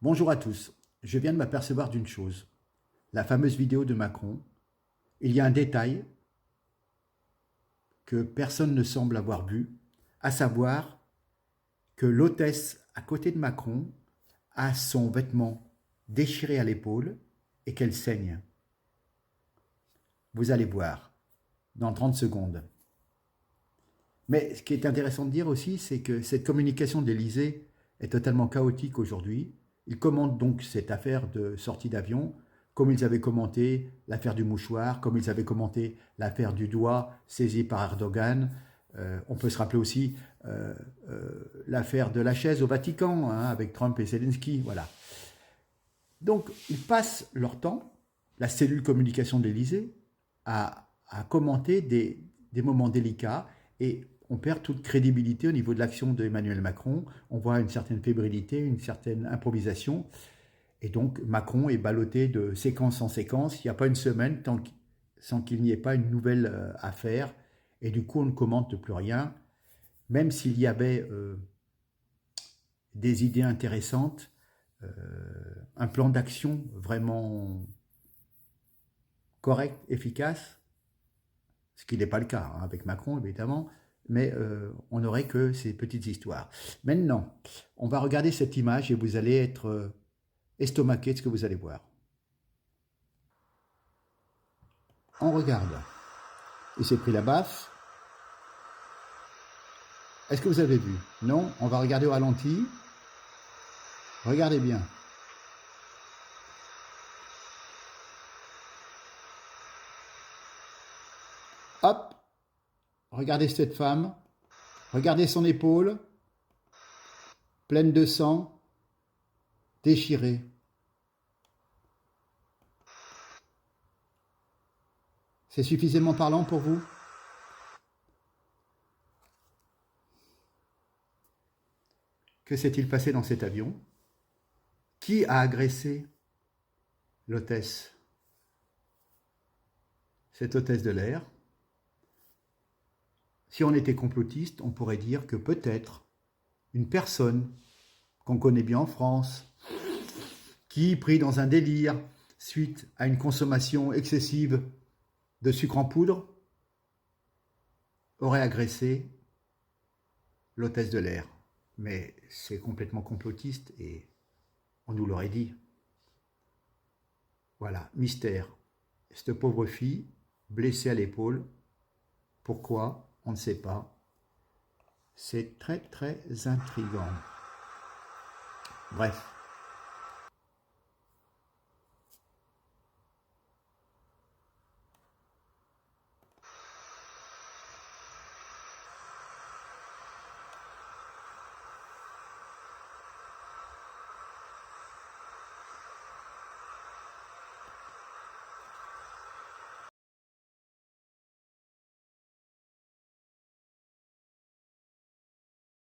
Bonjour à tous, je viens de m'apercevoir d'une chose. La fameuse vidéo de Macron, il y a un détail que personne ne semble avoir vu, à savoir que l'hôtesse à côté de Macron a son vêtement déchiré à l'épaule et qu'elle saigne. Vous allez voir dans 30 secondes. Mais ce qui est intéressant de dire aussi, c'est que cette communication de l'Élysée est totalement chaotique aujourd'hui. Ils commentent donc cette affaire de sortie d'avion, comme ils avaient commenté l'affaire du mouchoir, comme ils avaient commenté l'affaire du doigt saisi par Erdogan. On peut se rappeler aussi l'affaire de la chaise au Vatican, hein, avec Trump et Zelensky. Voilà. Donc, ils passent leur temps, la cellule communication de l'Élysée, à commenter des moments délicats et on perd toute crédibilité au niveau de l'action d'Emmanuel Macron. On voit une certaine fébrilité, une certaine improvisation. Et donc, Macron est ballotté de séquence en séquence. Il n'y a pas une semaine sans qu'il n'y ait pas une nouvelle affaire. Et du coup, on ne commente plus rien. Même s'il y avait des idées intéressantes, euh, un plan d'action vraiment correct, efficace, ce qui n'est pas le cas hein, avec Macron évidemment, mais on n'aurait que ces petites histoires. Maintenant, on va regarder cette image et vous allez être estomaqué de ce que vous allez voir. On regarde. Il s'est pris la baffe. Est-ce que vous avez vu? Non? On va regarder au ralenti. Regardez bien. Hop! Regardez cette femme. Regardez son épaule. Pleine de sang. Déchirée. C'est suffisamment parlant pour vous? Que s'est-il passé dans cet avion? Qui a agressé l'hôtesse? Cette hôtesse de l'air. Si on était complotiste, on pourrait dire que peut-être une personne qu'on connaît bien en France, qui, pris dans un délire suite à une consommation excessive de sucre en poudre, aurait agressé l'hôtesse de l'air. Mais c'est complètement complotiste et on nous l'aurait dit. Voilà, mystère. Cette pauvre fille, blessée à l'épaule, pourquoi? On ne sait pas. C'est très très intriguant. Bref.